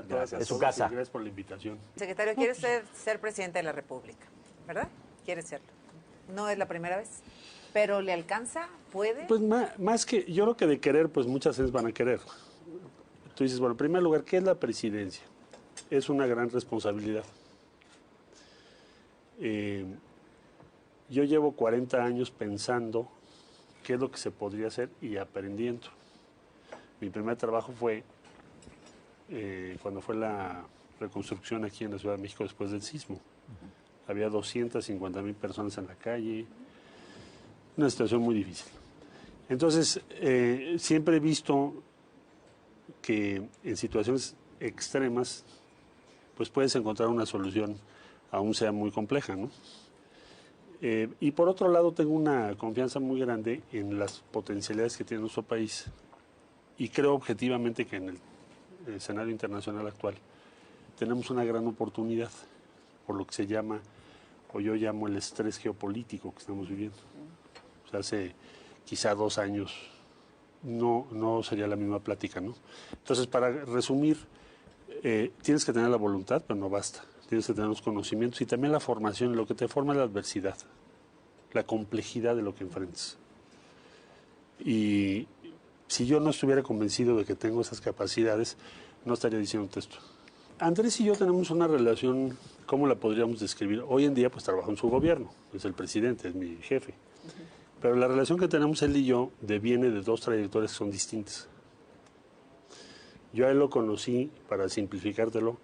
Gracias. Es su casa. Gracias por la invitación. Secretario, quiere usted ser presidente de la República, ¿verdad? Quiere serlo. No es la primera vez. ¿Pero le alcanza? ¿Puede? Pues más que, yo creo que de querer, pues muchas veces van a querer. Tú dices, bueno, en primer lugar, ¿qué es la presidencia? Es una gran responsabilidad. Yo llevo 40 años pensando qué es lo que se podría hacer y aprendiendo. Mi primer trabajo fue cuando fue la reconstrucción aquí en la Ciudad de México después del sismo. Había 250,000 personas en la calle, una situación muy difícil. Entonces, siempre he visto que en situaciones extremas, pues puedes encontrar una solución, aún sea muy compleja, ¿no? Y por otro lado, tengo una confianza muy grande en las potencialidades que tiene nuestro país y creo objetivamente que en el escenario internacional actual tenemos una gran oportunidad por lo que se llama, o yo llamo el estrés geopolítico que estamos viviendo. O sea, hace quizá 2 años no sería la misma plática, ¿no? Entonces, para resumir, tienes que tener la voluntad, pero no basta. Tienes que tener los conocimientos y también la formación. Lo que te forma es la adversidad, la complejidad de lo que enfrentas. Y si yo no estuviera convencido de que tengo esas capacidades, no estaría diciéndote esto. Andrés y yo tenemos una relación, ¿cómo la podríamos describir? Hoy en día, pues trabajo en su gobierno, es el presidente, es mi jefe. Pero la relación que tenemos él y yo deviene de 2 trayectorias que son distintas. Yo a él lo conocí, para simplificártelo,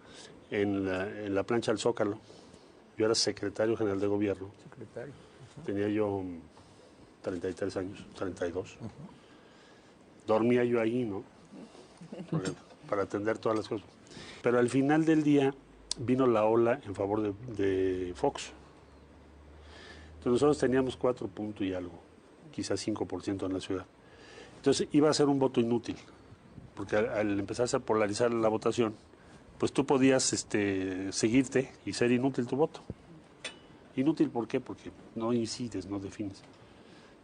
en la plancha del Zócalo. Yo era secretario general de gobierno. Secretario. Tenía yo 33 años, 32. Dormía yo ahí, ¿no? Para atender todas las cosas. Pero al final del día vino la ola en favor de Fox. Entonces nosotros teníamos 4 puntos y algo, quizás 5% en la ciudad. Entonces iba a ser un voto inútil, porque al empezar a polarizar la votación, pues tú podías seguirte y ser inútil tu voto. ¿Inútil por qué? Porque no incides, no defines.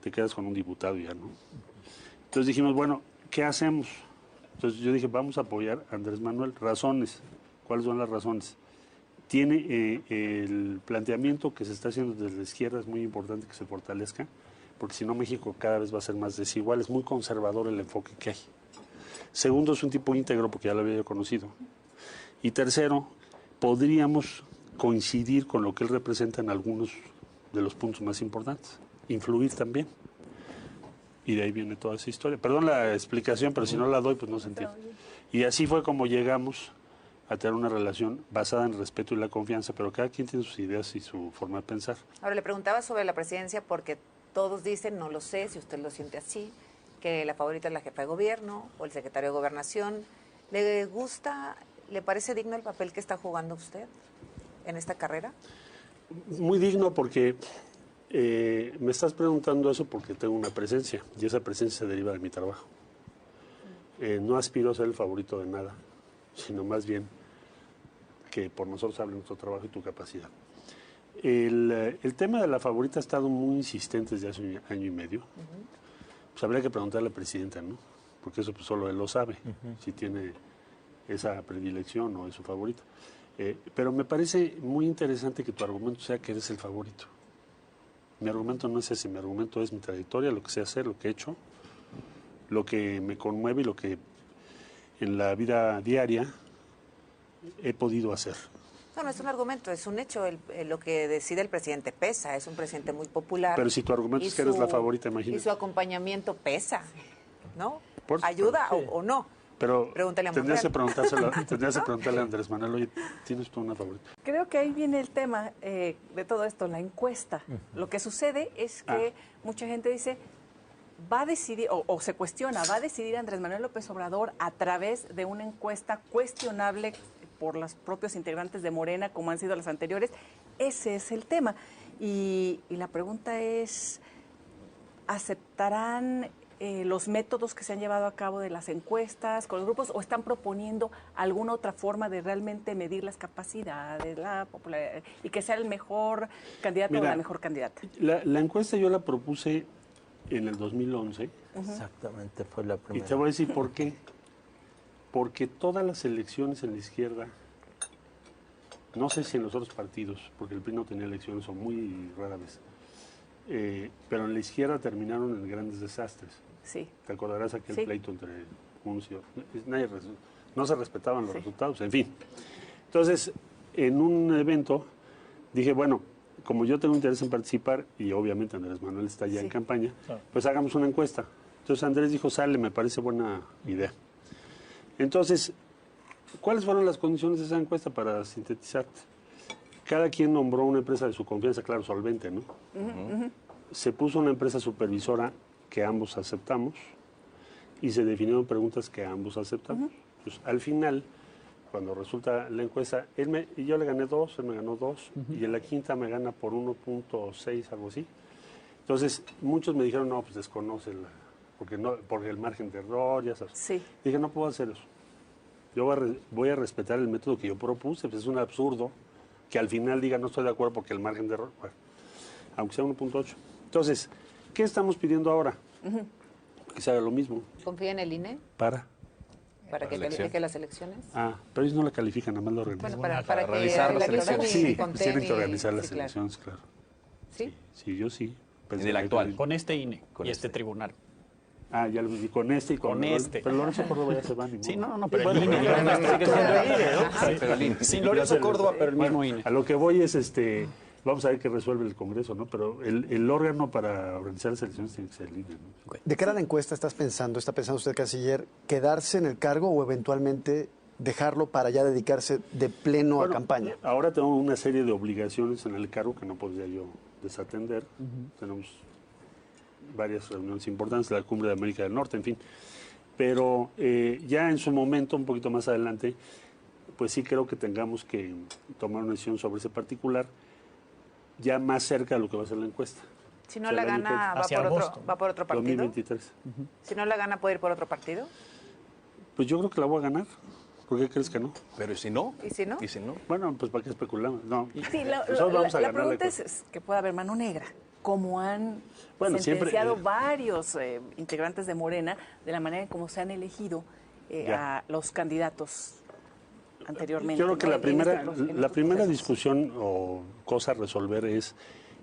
Te quedas con un diputado y ya, ¿no? Entonces dijimos, bueno, ¿qué hacemos? Entonces yo dije, vamos a apoyar a Andrés Manuel. Razones. ¿Cuáles son las razones? Tiene el planteamiento que se está haciendo desde la izquierda, es muy importante que se fortalezca, porque si no México cada vez va a ser más desigual, es muy conservador el enfoque que hay. Segundo, es un tipo íntegro, porque ya lo había yo conocido. Y tercero, podríamos coincidir con lo que él representa en algunos de los puntos más importantes, influir también. Y de ahí viene toda esa historia. Perdón la explicación, pero si no la doy, pues no se entiende. Y así fue como llegamos a tener una relación basada en el respeto y la confianza, pero cada quien tiene sus ideas y su forma de pensar. Ahora, le preguntaba sobre la presidencia porque todos dicen, no lo sé, si usted lo siente así, que la favorita es la jefa de gobierno o el secretario de Gobernación. ¿Le gusta, le parece digno el papel que está jugando usted en esta carrera? Muy digno porque me estás preguntando eso porque tengo una presencia y esa presencia se deriva de mi trabajo. No aspiro a ser el favorito de nada, sino más bien que por nosotros hable nuestro trabajo y tu capacidad. El tema de la favorita ha estado muy insistente desde hace un año y medio. Pues habría que preguntarle a la presidenta, ¿no? Porque eso pues solo él lo sabe, si tiene esa predilección o es su favorito. Pero me parece muy interesante que tu argumento sea que eres el favorito. Mi argumento no es ese, mi argumento es mi trayectoria, lo que sé hacer, lo que he hecho, lo que me conmueve y lo que en la vida diaria he podido hacer. No es un argumento, es un hecho. Lo que decide el presidente pesa, es un presidente muy popular. Pero si tu argumento es que eres la favorita, imagínate. Y su acompañamiento pesa, ¿no? Por, ¿Ayuda sí. o no? Pero pregúntale a tendrías que preguntarle a Andrés Manuel, oye, ¿tienes tú una favorita? Creo que ahí viene el tema de todo esto, la encuesta. Lo que sucede es que mucha gente dice, va a decidir, o se cuestiona, ¿va a decidir Andrés Manuel López Obrador a través de una encuesta cuestionable por los propios integrantes de Morena, como han sido las anteriores? Ese es el tema. Y la pregunta es, ¿aceptarán los métodos que se han llevado a cabo de las encuestas con los grupos o están proponiendo alguna otra forma de realmente medir las capacidades, la popularidad y que sea el mejor candidato o la mejor candidata? La encuesta yo la propuse en el 2011. Exactamente, fue la primera. Y te voy a decir por qué. porque todas las elecciones en la izquierda, no sé si en los otros partidos, porque el PRI no tenía elecciones, o muy rara vez, pero en la izquierda terminaron en grandes desastres. Sí. ¿Te acordarás aquel Sí. pleito entre unos y otros? No se respetaban los resultados, en fin. Entonces, en un evento, dije, bueno, como yo tengo interés en participar, y obviamente Andrés Manuel está ya en campaña, pues hagamos una encuesta. Entonces Andrés dijo, sale, me parece buena idea. Entonces, ¿cuáles fueron las condiciones de esa encuesta para sintetizar? Cada quien nombró una empresa de su confianza, claro, solvente, ¿no? Se puso una empresa supervisora que ambos aceptamos y se definieron preguntas que ambos aceptamos. Pues, al final, cuando resulta la encuesta, yo le gané 2, él me ganó 2, y en la quinta me gana por 1.6, algo así. Entonces, muchos me dijeron, no, pues desconoce, porque el margen de error, ya sabes. Sí. Dije, no puedo hacer eso. Yo voy a respetar el método que yo propuse, pues es un absurdo que al final diga, no estoy de acuerdo porque el margen de error, bueno, aunque sea 1.8. Entonces, ¿qué estamos pidiendo ahora? Que se haga lo mismo. ¿Confía en el INE Para que califique las elecciones? Pero ellos no la califican, nada más lo organizan. Bueno, para que realizar las organicen elecciones. y Sí, conten tienen que organizar sí, las claro. elecciones, claro. ¿Sí? Sí, yo sí. En el actual. Con este INE Con y este este. tribunal. Ya lo vi, con este y con este. Pero Lorenzo Córdoba ya se va, ni Sí, modo. no, pero Bueno, el INE. pero digamos, ya sigue siendo el INE, ¿no? Sí, pero el INE. Sin Lorenzo Córdoba, pero el mismo INE. A lo que voy es, vamos a ver qué resuelve el Congreso, ¿no? Pero el órgano para organizar las elecciones tiene que ser el INE, ¿no? De cara a la encuesta, está pensando usted, canciller, quedarse en el cargo o eventualmente dejarlo para ya dedicarse de pleno a campaña? Ahora tengo una serie de obligaciones en el cargo que no podría yo desatender. Tenemos varias reuniones importantes, la Cumbre de América del Norte, en fin. Pero ya en su momento, un poquito más adelante, pues sí creo que tengamos que tomar una decisión sobre ese particular, ya más cerca de lo que va a ser la encuesta. Si no O sea, la el año que gana, hacia agosto. va por otro partido. 2023. Si no la gana, ¿puede ir por otro partido? Pues yo creo que la voy a ganar. ¿Por qué crees que no? Pero ¿y si no? ¿Y si no? ¿Y si no? Bueno, pues ¿para qué especulamos? No. Sí, Nosotros vamos a la ganar pregunta encuesta. es que pueda haber mano negra, como han Bueno, siempre, sentenciado varios integrantes de Morena, de la manera en cómo se han elegido Ya. a los candidatos anteriormente. Yo creo que ¿no? la En primera, en la estos primera procesos. discusión o cosa a resolver es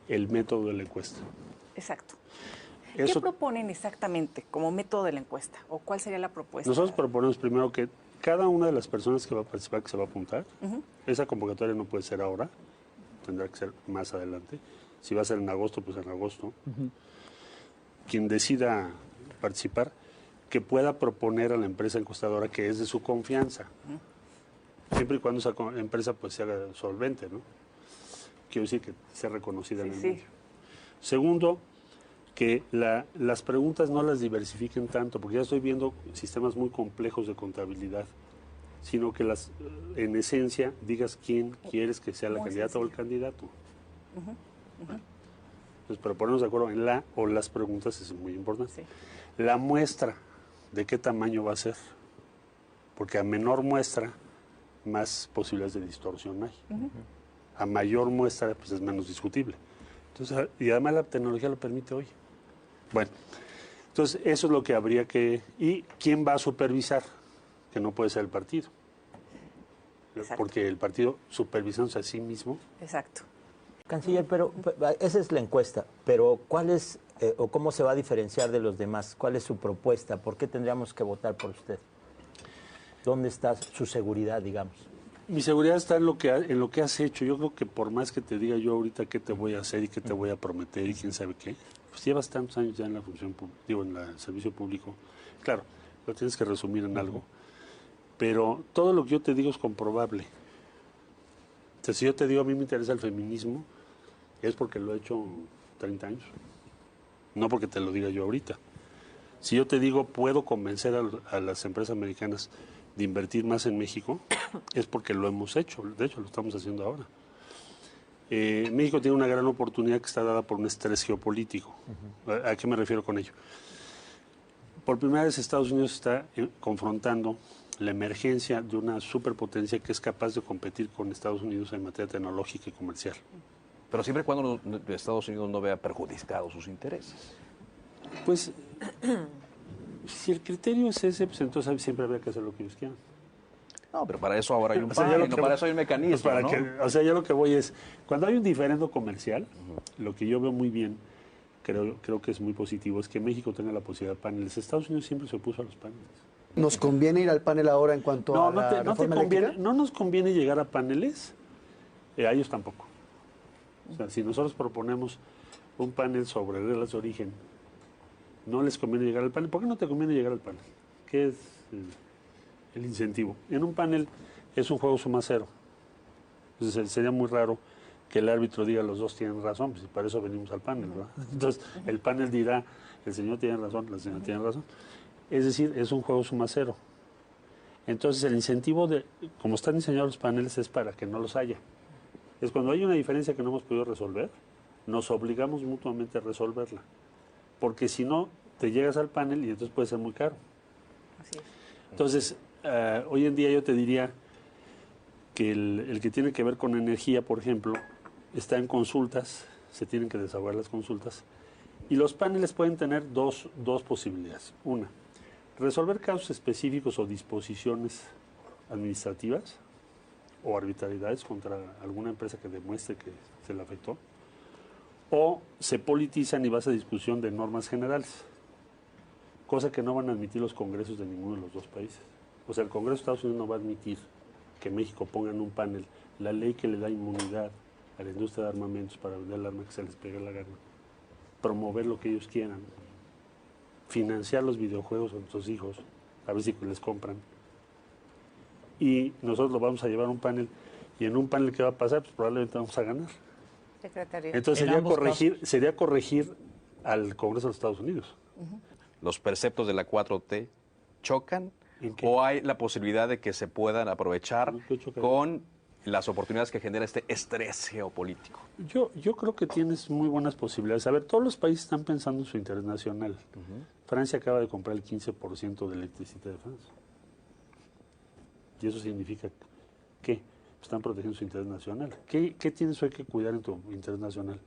el método de la encuesta. Exacto. Eso, ¿Qué proponen exactamente como método de la encuesta? ¿O cuál sería la propuesta? nosotros proponemos primero que cada una de las personas que va a participar, que se va a apuntar, esa convocatoria no puede ser ahora, tendrá que ser más adelante. Si va a ser en agosto, pues en agosto. Quien decida participar, que pueda proponer a la empresa encuestadora que es de su confianza. Siempre y cuando esa empresa pues se haga solvente, ¿no? Quiero decir que sea reconocida en el medio. Segundo, que las preguntas no las diversifiquen tanto, porque ya estoy viendo sistemas muy complejos de contabilidad, sino que en esencia digas quién quieres que sea la Muy candidata o el sencillo. candidato. Entonces, pero ponernos de acuerdo en la o las preguntas es muy importante. Sí. La muestra, ¿de qué tamaño va a ser? Porque a menor muestra, más posibilidades de distorsión hay. A mayor muestra, pues es menos discutible. Entonces, y además la tecnología lo permite hoy. Bueno, entonces eso es lo que habría que... ¿Y quién va a supervisar? Que no puede ser el partido. Exacto. Porque el partido supervisándose a sí mismo. Exacto. Canciller, pero esa es la encuesta, pero ¿cuál es o cómo se va a diferenciar de los demás? ¿Cuál es su propuesta? ¿Por qué tendríamos que votar por usted? ¿Dónde está su seguridad, digamos? Mi seguridad está en lo que has hecho. Yo creo que por más que te diga yo ahorita qué te voy a hacer y qué te voy a prometer y quién sabe qué, pues llevas tantos años ya en la función en el servicio público. Claro, lo tienes que resumir en algo, pero todo lo que yo te digo es comprobable. O sea, si yo te digo a mí me interesa el feminismo, es porque lo he hecho 30 años, no porque te lo diga yo ahorita. Si yo te digo puedo convencer a las empresas americanas de invertir más en México, es porque lo hemos hecho, de hecho lo estamos haciendo ahora. México tiene una gran oportunidad que está dada por un estrés geopolítico. ¿A qué me refiero con ello? Por primera vez Estados Unidos está confrontando la emergencia de una superpotencia que es capaz de competir con Estados Unidos en materia tecnológica y comercial. Pero siempre y cuando Estados Unidos no vea perjudicados sus intereses. Pues Si el criterio es ese, pues entonces siempre habría que hacer lo que ellos quieran. No, pero para eso ahora hay un O sea, panel, yo lo no que- para eso hay un mecanismo, pues para ¿no? o sea, yo lo que voy es, cuando hay un diferendo comercial, lo que yo veo muy bien, creo que es muy positivo, es que México tenga la posibilidad de paneles. Estados Unidos siempre se opuso a los paneles. ¿Nos conviene ir al panel ahora en cuanto a No, la no te reforma conviene, eléctrica? no nos conviene llegar a paneles, a ellos tampoco. O sea, si nosotros proponemos un panel sobre reglas de origen, no les conviene llegar al panel. ¿Por qué no te conviene llegar al panel? ¿Qué es el incentivo? En un panel es un juego suma cero. Entonces sería muy raro que el árbitro diga los dos tienen razón, pues y para eso venimos al panel, ¿verdad? Entonces el panel dirá, el señor tiene razón, la señora tiene razón. Es decir, es un juego suma cero. Entonces el incentivo de, como están diseñados los paneles, es para que no los haya. Es cuando hay una diferencia que no hemos podido resolver, nos obligamos mutuamente a resolverla. Porque si no, te llegas al panel y entonces puede ser muy caro. Así es. Entonces, hoy en día yo te diría que el que tiene que ver con energía, por ejemplo, está en consultas, se tienen que desahogar las consultas, y los paneles pueden tener dos posibilidades. Una, resolver casos específicos o disposiciones administrativas o arbitrariedades contra alguna empresa que demuestre que se le afectó, o se politizan y vas a discusión de normas generales, cosa que no van a admitir los congresos de ninguno de los dos países. O sea, el Congreso de Estados Unidos no va a admitir que México ponga en un panel la ley que le da inmunidad a la industria de armamentos para vender el arma que se les pegue la gana, promover lo que ellos quieran, financiar los videojuegos a nuestros hijos, a ver si les compran. Y nosotros lo vamos a llevar a un panel, y en un panel que va a pasar, pues probablemente vamos a ganar. Secretario. Entonces En ambos sería corregir al Congreso de los Estados Unidos. ¿Los preceptos de la 4T chocan? ¿En qué? ¿O hay la posibilidad de que se puedan aprovechar ¿En qué chocan? con las oportunidades que genera este estrés geopolítico? Yo creo que tienes muy buenas posibilidades. A ver, todos los países están pensando en su interés nacional. Francia acaba de comprar el 15% de electricidad de Francia. Y eso significa que están protegiendo su interés nacional. ¿Qué tienes hoy que cuidar en tu interés nacional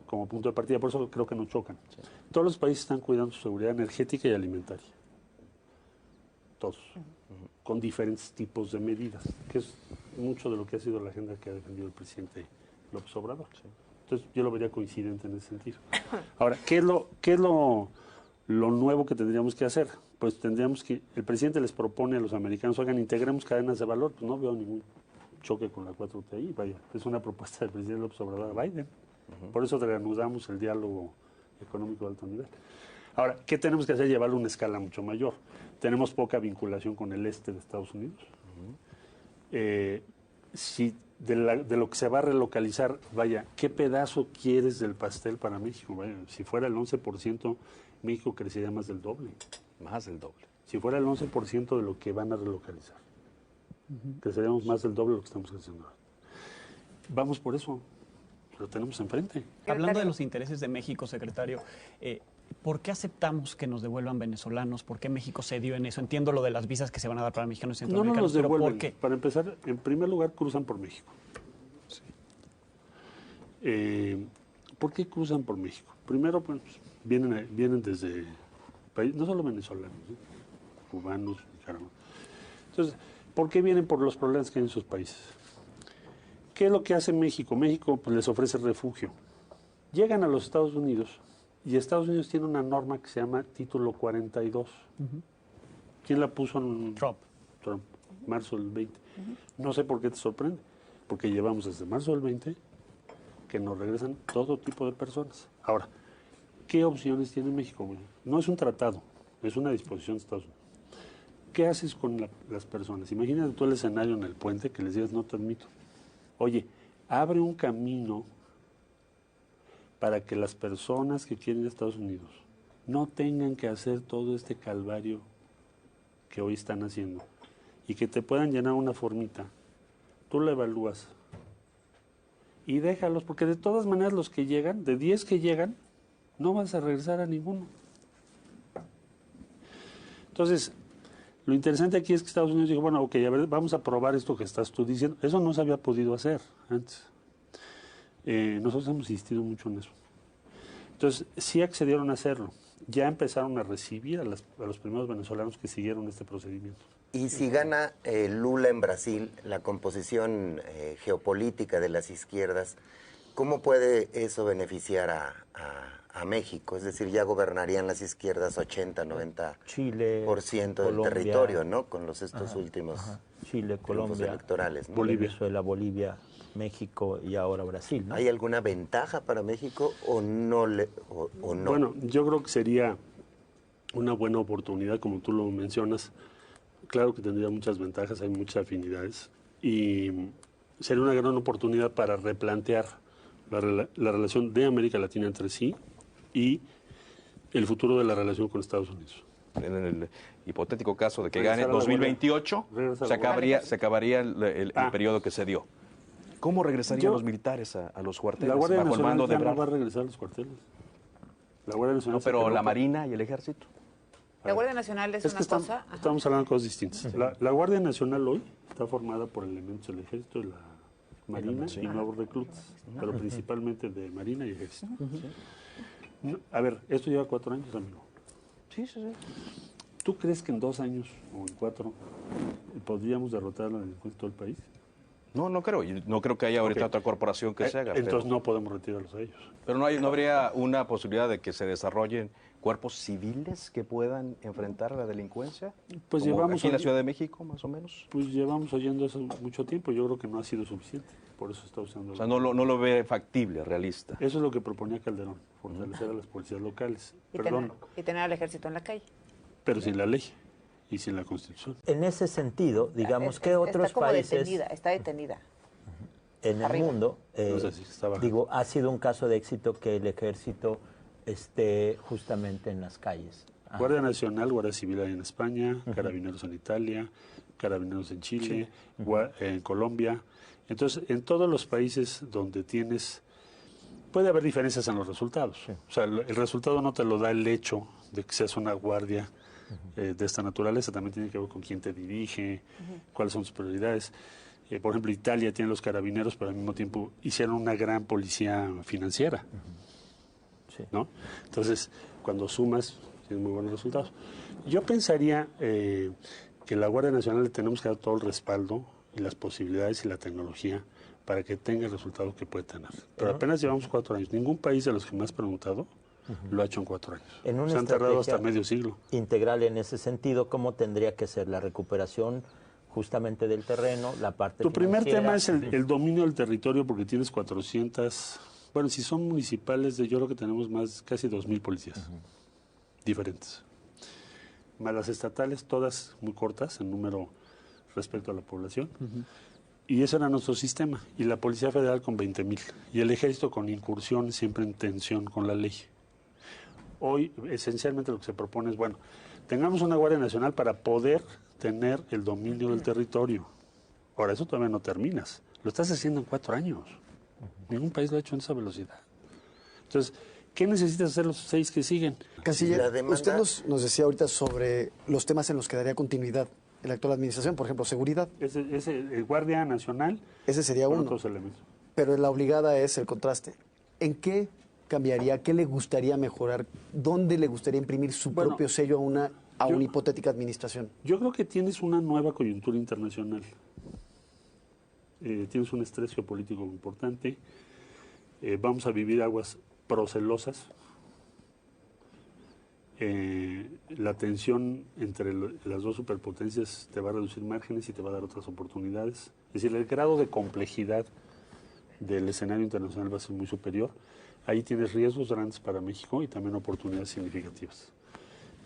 como punto de partida? Por eso creo que no chocan. Sí. Todos los países están cuidando su seguridad energética y alimentaria. Todos. Con diferentes tipos de medidas, que es mucho de lo que ha sido la agenda que ha defendido el presidente López Obrador. Sí. Entonces yo lo vería coincidente en ese sentido. Ahora, ¿qué es lo nuevo que tendríamos que hacer? Pues tendríamos que, el presidente les propone a los americanos, oigan, integremos cadenas de valor. Pues no veo ningún choque con la 4T ahí, vaya, es una propuesta del presidente López Obrador a Biden. Por eso reanudamos el diálogo económico de alto nivel. Ahora, ¿qué tenemos que hacer? Llevarlo a una escala mucho mayor. Tenemos poca vinculación con el este de Estados Unidos. Si de lo que se va a relocalizar, vaya, ¿qué pedazo quieres del pastel para México? Vaya, si fuera el 11%, México crecería más del doble. Más del doble. Si fuera el 11% de lo que van a relocalizar, creceríamos más del doble de lo que estamos creciendo ahora. Vamos por eso, lo tenemos enfrente. Hablando de los intereses de México, secretario, ¿por qué aceptamos que nos devuelvan venezolanos? ¿Por qué México cedió en eso? Entiendo lo de las visas que se van a dar para mexicanos y No nos centroamericanos, los pero devuelven. ¿por qué? Para empezar, en primer lugar, cruzan por México. Sí. ¿Por qué cruzan por México? Primero, pues, vienen desde países, no solo venezolanos, cubanos, nicaragüenses. Entonces, ¿por qué vienen? Por los problemas que hay en sus países. ¿Qué es lo que hace México? México pues, les ofrece refugio. Llegan a los Estados Unidos y Estados Unidos tiene una norma que se llama Título 42. ¿Quién la puso? Trump. Trump, marzo del 20. No sé por qué te sorprende, porque llevamos desde marzo del 20 que nos regresan todo tipo de personas. Ahora, ¿qué opciones tiene México? No es un tratado, es una disposición de Estados Unidos. ¿Qué haces con las personas? Imagínate tú el escenario en el puente que les digas, no te admito. Oye, abre un camino para que las personas que quieren ir a Estados Unidos no tengan que hacer todo este calvario que hoy están haciendo y que te puedan llenar una formita. Tú la evalúas y déjalos, porque de todas maneras los que llegan, de 10 que llegan, no vas a regresar a ninguno. Entonces, lo interesante aquí es que Estados Unidos dijo, bueno, ok, a ver, vamos a probar esto que estás tú diciendo. Eso no se había podido hacer antes. Nosotros hemos insistido mucho en eso. Entonces, sí accedieron a hacerlo. ya empezaron a recibir a los primeros venezolanos que siguieron este procedimiento. Y si gana Lula en Brasil, la composición geopolítica de las izquierdas, ¿cómo puede eso beneficiar a México? Es decir, ya gobernarían las izquierdas 80-90% Chile, del Colombia, territorio, ¿no? Con estos últimos Chile, triunfos Colombia, electorales, ¿no? Bolivia. Venezuela, Bolivia, México y ahora Brasil, ¿no? ¿Hay alguna ventaja para México o no? O no? Bueno, yo creo que sería una buena oportunidad, como tú lo mencionas. Claro que tendría muchas ventajas, hay muchas afinidades. Y sería una gran oportunidad para replantear la relación de América Latina entre sí y el futuro de la relación con Estados Unidos. En el hipotético caso de que Regresar gane a la 2028, Regresar a se la acabaría el periodo que se dio. ¿Cómo regresarían los militares a los cuarteles La Guardia bajo el Nacional mando de ya no Ebrard? va a regresar a los cuarteles. La Guardia Nacional No, se pero quedó la con- Marina y el Ejército. La Guardia Nacional es Es una que cosa. Ajá. estamos hablando de cosas distintas. La Guardia Nacional hoy está formada por elementos del Ejército, de la Marina y nuevos reclutas, pero principalmente de Marina y Ejército. No, a ver, esto lleva 4 años, amigo. Sí, sí, sí. ¿Tú crees que en 2 años o en 4 podríamos derrotar la delincuencia en todo el país? No, no creo. Y no creo que haya ahorita Ok. otra corporación que se haga. Entonces pero no podemos retirarlos a ellos. pero no habría una posibilidad de que se desarrollen cuerpos civiles que puedan enfrentar a la delincuencia. Pues Como llevamos aquí en la oye- Ciudad de México, más o menos. Pues llevamos oyendo eso mucho tiempo. Yo creo que no ha sido suficiente. Por eso está usando. O sea, no lo ve factible, realista. Eso es lo que proponía Calderón, fortalecer a las policías locales. Y Perdón, tener al ejército en la calle. pero sin la ley y sin la Constitución. En ese sentido, digamos, ¿qué otros está como países detenida, está detenida. en el arriba? mundo, No sé si está bajando. digo, ha sido un caso de éxito que el ejército esté justamente en las calles? Guardia Nacional, Guardia Civil hay en España, Carabineros en Italia, Carabineros en Chile, en Colombia. Entonces, en todos los países donde tienes... Puede haber diferencias en los resultados. O sea, el resultado no te lo da el hecho de que seas una guardia de esta naturaleza. También tiene que ver con quién te dirige, cuáles son tus prioridades. Por ejemplo, Italia tiene los carabineros, pero al mismo tiempo hicieron una gran policía financiera. Sí. ¿No? Entonces, cuando sumas, tienes muy buenos resultados. Yo pensaría que la Guardia Nacional le tenemos que dar todo el respaldo y las posibilidades y la tecnología para que tenga el resultado que puede tener. Pero apenas llevamos 4 años. Ningún país de los que me has preguntado lo ha hecho en 4 años. En una Se han tardado hasta estrategia medio siglo. integral en ese sentido, ¿cómo tendría que ser la recuperación justamente del terreno, la parte Tu primer financiera? tema es el dominio del territorio porque tienes 400, bueno, si son municipales, yo creo que tenemos casi 2,000 policías diferentes. Más las estatales, todas muy cortas en número respecto a la población. Y ese era nuestro sistema. Y la Policía Federal con 20,000. Y el Ejército con incursión, siempre en tensión con la ley. Hoy, esencialmente, lo que se propone es, bueno, tengamos una Guardia Nacional para poder tener el dominio del territorio. Ahora, eso todavía no terminas. Lo estás haciendo en 4 años. Ningún país lo ha hecho en esa velocidad. Entonces, ¿qué necesitas hacer los 6 que siguen? Canciller, La demanda- usted nos decía ahorita sobre los temas en los que daría continuidad en la actual administración, por ejemplo, seguridad. Ese Guardia Nacional Ese sería con uno. otros elementos. Pero la obligada es el contraste. ¿En qué cambiaría? ¿Qué le gustaría mejorar? ¿Dónde le gustaría imprimir su Bueno, propio sello a una yo- hipotética administración? Yo creo que tienes una nueva coyuntura internacional. Tienes un estrés geopolítico importante. Vamos a vivir aguas procelosas. La tensión entre las dos superpotencias te va a reducir márgenes y te va a dar otras oportunidades. Es decir, el grado de complejidad del escenario internacional va a ser muy superior. Ahí tienes riesgos grandes para México y también oportunidades significativas.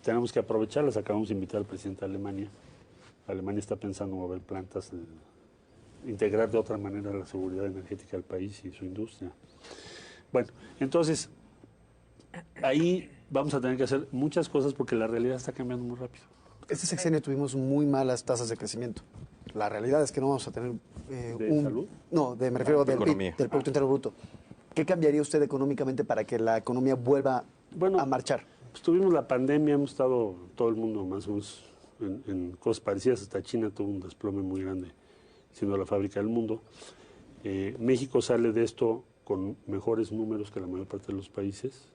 Tenemos que aprovecharlas. Acabamos de invitar al presidente de Alemania. Alemania está pensando en mover plantas, integrar de otra manera la seguridad energética del país y su industria. Bueno, entonces, ahí vamos a tener que hacer muchas cosas porque la realidad está cambiando muy rápido. Este sexenio tuvimos muy malas tasas de crecimiento. La realidad es que no vamos a tener ¿De salud? No, me refiero del economía. PIB, del Producto Interno Bruto. ¿Qué cambiaría usted económicamente para que la economía vuelva a marchar? Pues tuvimos la pandemia, hemos estado todo el mundo más o menos en cosas parecidas. Hasta China tuvo un desplome muy grande, siendo la fábrica del mundo. México sale de esto con mejores números que la mayor parte de los países.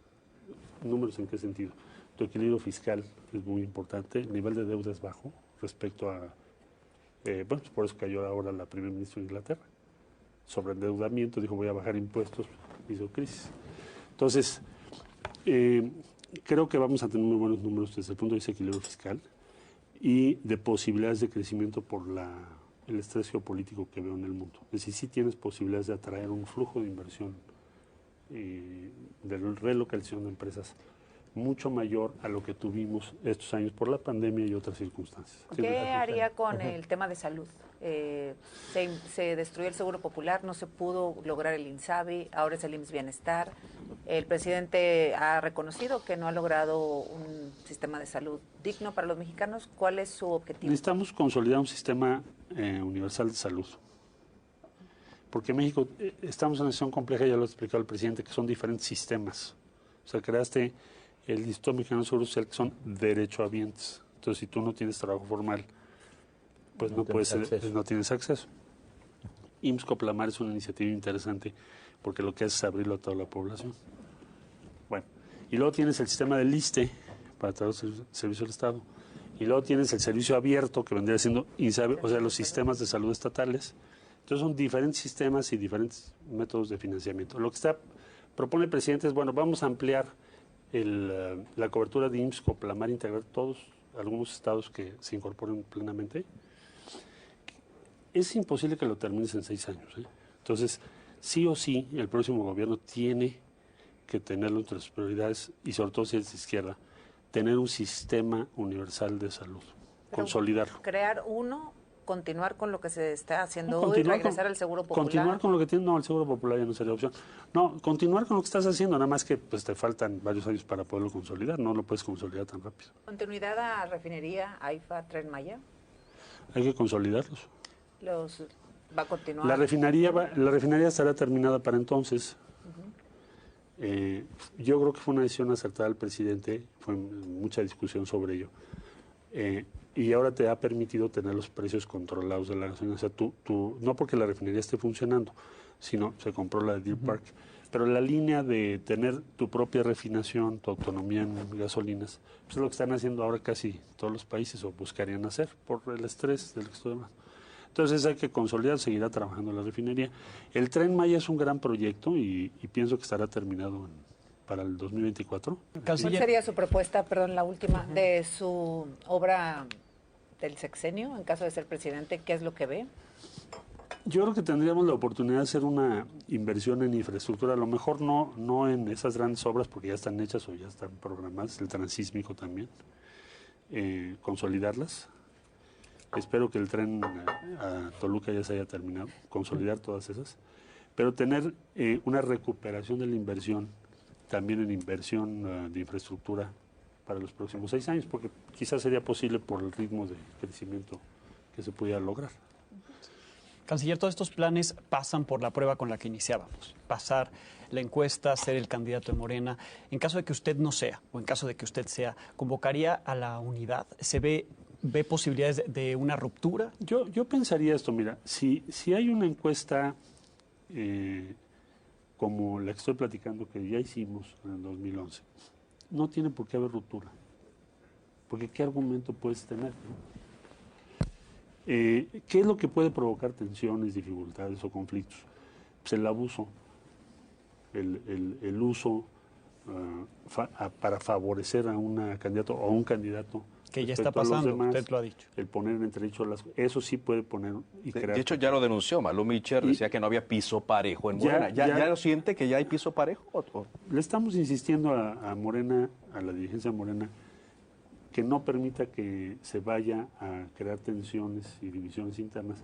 ¿Números en qué sentido? Tu equilibrio fiscal es muy importante. El nivel de deuda es bajo respecto a... bueno, por eso cayó ahora la primer ministra de Inglaterra. Sobre endeudamiento, dijo voy a bajar impuestos, hizo crisis. Entonces, creo que vamos a tener muy buenos números desde el punto de vista de equilibrio fiscal y de posibilidades de crecimiento por el estrés geopolítico que veo en el mundo. Es decir, sí tienes posibilidades de atraer un flujo de inversión, de relocalización de empresas mucho mayor a lo que tuvimos estos años por la pandemia y otras circunstancias. ¿Qué haría con el tema de salud? Se destruyó el Seguro Popular, no se pudo lograr el INSABI, ahora es el IMSS Bienestar. El presidente ha reconocido que no ha logrado un sistema de salud digno para los mexicanos. ¿Cuál es su objetivo? Necesitamos consolidar un sistema universal de salud. Porque en México estamos en una situación compleja, ya lo ha explicado el presidente, que son diferentes sistemas. O sea, creaste el Instituto Mexicano de Seguro Social, que son derechohabientes. Entonces, si tú no tienes trabajo formal, pues no tienes acceso. IMSS Coplamar es una iniciativa interesante porque lo que hace es abrirlo a toda la población. Bueno, y luego tienes el sistema del ISSSTE para todo el servicio del Estado. Y luego tienes el servicio abierto que vendría siendo INSABI, o sea, los sistemas de salud estatales. Entonces son diferentes sistemas y diferentes métodos de financiamiento. Lo que propone el presidente es, bueno, vamos a ampliar la cobertura de IMSS Coplamar, integrar algunos estados que se incorporen plenamente. Es imposible que lo termines en 6 años. Entonces, sí o sí, el próximo gobierno tiene que tenerlo entre sus prioridades, y sobre todo si es de izquierda, tener un sistema universal de salud, consolidarlo. Crear uno, continuar con lo que se está haciendo hoy, regresar al Seguro Popular. Continuar con lo que tiene, no, el Seguro Popular ya no sería opción. No, continuar con lo que estás haciendo, nada más que pues te faltan varios años para poderlo consolidar, no lo puedes consolidar tan rápido. ¿Continuidad a refinería, AIFA, Tren Maya? Hay que consolidarlos. ¿Va a continuar? La refinería estará terminada para entonces. Yo creo que fue una decisión acertada del presidente, fue mucha discusión sobre ello. Y ahora te ha permitido tener los precios controlados de la gasolina. O sea, no porque la refinería esté funcionando, sino se compró la de Deer Park. Pero la línea de tener tu propia refinación, tu autonomía en gasolinas, pues es lo que están haciendo ahora casi todos los países, o buscarían hacer, por el estrés del que estoy hablando. Entonces hay que consolidar, seguirá trabajando la refinería. El Tren Maya es un gran proyecto y pienso que estará terminado para el 2024. ¿Cuál sería su propuesta, perdón, la última, de su obra del sexenio, en caso de ser presidente? ¿Qué es lo que ve? Yo creo que tendríamos la oportunidad de hacer una inversión en infraestructura, a lo mejor no en esas grandes obras porque ya están hechas o ya están programadas, el transísmico también, consolidarlas. Espero que el tren a Toluca ya se haya terminado, consolidar todas esas, pero tener una recuperación de la inversión, también en inversión de infraestructura para los próximos 6 años, porque quizás sería posible por el ritmo de crecimiento que se pudiera lograr. Canciller, todos estos planes pasan por la prueba con la que iniciábamos. Pasar la encuesta, ser el candidato de Morena. En caso de que usted no sea, o en caso de que usted sea, ¿convocaría a la unidad? ¿Se ve posibilidades de una ruptura? Yo pensaría esto, mira, si hay una encuesta como la que estoy platicando, que ya hicimos en el 2011, no tiene por qué haber ruptura. Porque ¿qué argumento puedes tener? ¿Qué es lo que puede provocar tensiones, dificultades o conflictos? Pues el abuso, el uso para favorecer a una candidata o a un candidato. Que ya está pasando, demás, usted lo ha dicho. El poner en entredicho eso sí puede poner y crear. De hecho, ya lo denunció. Malú Micher decía que no había piso parejo en Morena. ¿Ya lo siente que ya hay piso parejo? Le estamos insistiendo a Morena, a la dirigencia de Morena, que no permita que se vaya a crear tensiones y divisiones internas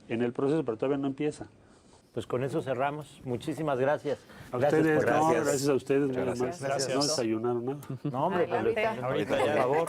en el proceso, pero todavía no empieza. Pues con eso cerramos. Muchísimas gracias. Gracias a ustedes. Gracias. No desayunaron nada. No, hombre, ahorita ya, por favor.